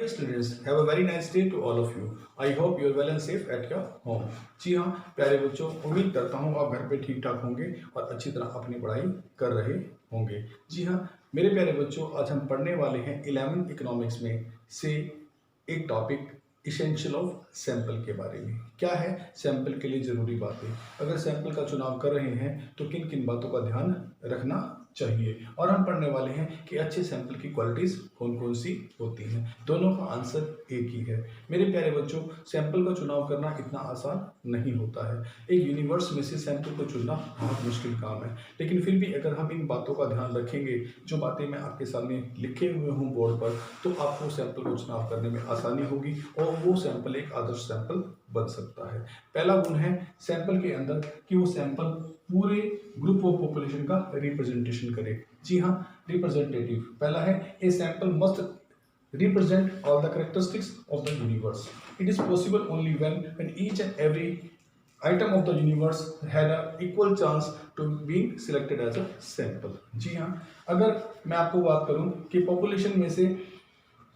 students, have a very nice day to all of you. I hope you are well and safe at your home. जी हाँ प्यारे बच्चों, उम्मीद करता हूँ आप घर पे ठीक ठाक होंगे और अच्छी तरह अपनी पढ़ाई कर रहे होंगे। जी हाँ मेरे प्यारे बच्चों, आज हम पढ़ने वाले हैं 11th इकोनॉमिक्स में से एक टॉपिक इसेंशियल ऑफ सैंपल के बारे में। क्या है सैंपल के लिए ज़रूरी बातें, अगर सैंपल का चुनाव कर रहे हैं तो किन किन बातों का ध्यान रखना चाहिए, और हम पढ़ने वाले हैं कि अच्छे सैंपल की क्वालिटीज़ कौन कौन सी होती हैं। दोनों का आंसर एक ही है। मेरे प्यारे बच्चों, सैंपल का चुनाव करना इतना आसान नहीं होता है। एक यूनिवर्स में से सैंपल को चुनना बहुत मुश्किल काम है, लेकिन फिर भी अगर हम इन बातों का ध्यान रखेंगे, जो बातें मैं आपके सामने लिखे हुए हूँ बोर्ड पर, तो आपको सैंपल को चुनाव करने में आसानी होगी और वो सैंपल एक आदर्श सैंपल बन सकता है। पहला गुण है सैंपल के अंदर कि वो सैंपल पूरे ग्रुप ऑफ पॉपुलेशन का रिप्रेजेंटेशन करे। जी हाँ, रिप्रेजेंटेटिव पहला है, a sample must represent all the characteristics of the universe. It is possible only when each and every item of the universe had a equal chance to being selected as a sample. जी हाँ, अगर मैं आपको बात करूं कि population में से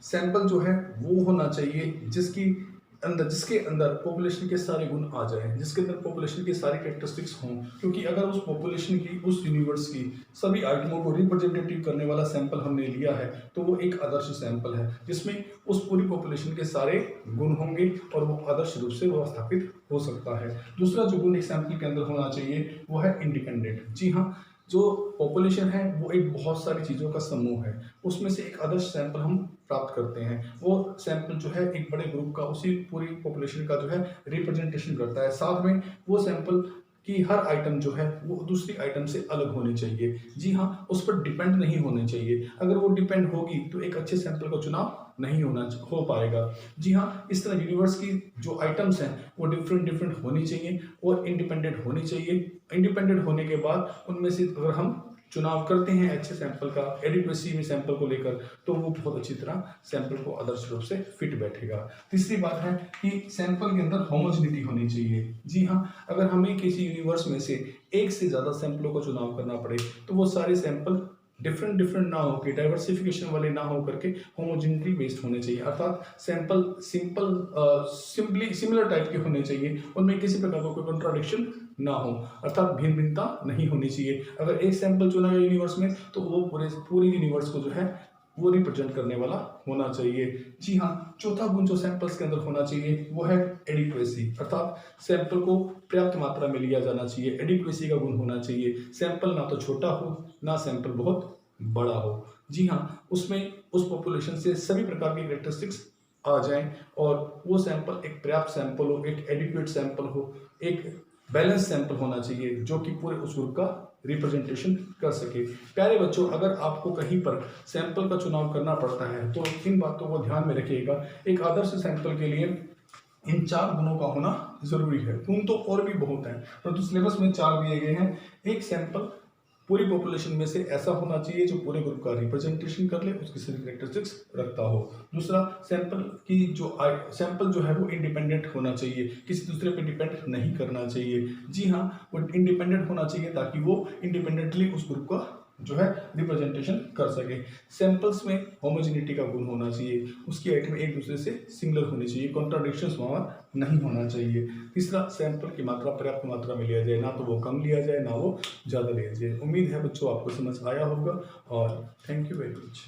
sample जो है वो होना चाहिए जिसके अंदर पॉपुलेशन के सारे गुण आ जाए, जिसके अंदर पॉपुलेशन के सारे कैरेक्टरिस्टिक्स हों, क्योंकि अगर उस पॉपुलेशन की, उस यूनिवर्स की सभी आइटमों को रिप्रेजेंटेटिव करने वाला सैंपल हमने लिया है तो वो एक आदर्श सैंपल है जिसमें उस पूरी पॉपुलेशन के सारे गुण होंगे और वो आदर्श रूप से व्यवस्थापित हो सकता है। दूसरा जो गुण एक सैंपल के अंदर होना चाहिए वो है इंडिपेंडेंट। जी हाँ, जो पॉपुलेशन है वो एक बहुत सारी चीज़ों का समूह है, उसमें से एक आदर्श सैंपल हम प्राप्त करते हैं। वो सैंपल जो है एक बड़े ग्रुप का, उसी पूरी पॉपुलेशन का जो है रिप्रेजेंटेशन करता है। साथ में वो सैंपल की हर आइटम जो है वो दूसरी आइटम से अलग होनी चाहिए। जी हाँ, उस पर डिपेंड नहीं होनी चाहिए। अगर वो डिपेंड होगी तो एक अच्छे सैंपल का चुनाव नहीं हो पाएगा। जी हाँ, इस तरह यूनिवर्स की जो आइटम्स हैं वो डिफरेंट होनी चाहिए और इंडिपेंडेंट होनी चाहिए। इंडिपेंडेंट होने के बाद उनमें से अगर हम चुनाव करते हैं अच्छे सैंपल का, एडिक्वेसी में सैंपल को लेकर, तो वो बहुत अच्छी तरह सैंपल को आदर्श रूप से फिट बैठेगा। तीसरी बात है कि सैंपल के अंदर होमोजेनिटी होनी चाहिए। जी हाँ, अगर हमें किसी यूनिवर्स में से एक से ज़्यादा सैंपलों का चुनाव करना पड़े तो वो सारे सैंपल डिफरेंट ना होकर, डाइवर्सिफिकेशन वाले ना हो करके होमोजेनिटी बेस्ड होने चाहिए, अर्थात सैंपल सिमिलर टाइप के होने चाहिए, उनमें किसी प्रकार का कोई कॉन्ट्राडिक्शन ना हो, अर्थात भिन्न भिन्नता नहीं होनी चाहिए। अगर एक सैंपल चुना गया यूनिवर्स में तो वो पूरे यूनिवर्स को जो है वो रिप्रेजेंट करने वाला होना चाहिए। जी हाँ, चौथा गुण जो सैंपल्स के अंदर होना चाहिए वो है एडिक्वेसी, अर्थात सैंपल को पर्याप्त मात्रा में लिया जाना चाहिए। एडिक्वेसी का गुण होना चाहिए, सैंपल ना तो छोटा हो ना सैंपल बहुत बड़ा हो। जी हाँ, उसमें उस पॉपुलेशन से सभी प्रकार की कैरेक्टरिस्टिक्स आ जाएं और वो सैंपल एक पर्याप्त सैंपल हो, एक एडिक्वेट सैंपल हो, एक बैलेंस सैंपल होना चाहिए जो कि पूरे उस ग्रुप का रिप्रेजेंटेशन कर सके। प्यारे बच्चों, अगर आपको कहीं पर सैंपल का चुनाव करना पड़ता है तो इन बातों को ध्यान में रखिएगा। एक आदर्श सैंपल के लिए इन 4 गुणों का होना जरूरी है। गुण तो और भी बहुत हैं, परंतु सिलेबस में 4 दिए गए हैं। एक सैंपल पूरी पॉपुलेशन में से ऐसा होना चाहिए जो पूरे ग्रुप का रिप्रेजेंटेशन कर ले, उसकी सभी कैरेक्टरिस्टिक्स रखता हो। दूसरा, सैंपल जो है वो इंडिपेंडेंट होना चाहिए, किसी दूसरे पे डिपेंड नहीं करना चाहिए। जी हाँ, वो इंडिपेंडेंट होना चाहिए ताकि वो इंडिपेंडेंटली उस ग्रुप का जो है रिप्रेजेंटेशन कर सके। सैंपल्स में होमोजेनिटी का गुण होना चाहिए, उसकी आइटम एक दूसरे से सिमिलर होनी चाहिए, कॉन्ट्राडिक्शंस वहाँ नहीं होना चाहिए। तीसरा, सैंपल की मात्रा पर्याप्त मात्रा में लिया जाए, ना तो वो कम लिया जाए ना वो ज़्यादा लिया जाए। उम्मीद है बच्चों आपको समझ आया होगा और थैंक यू वेरी मच।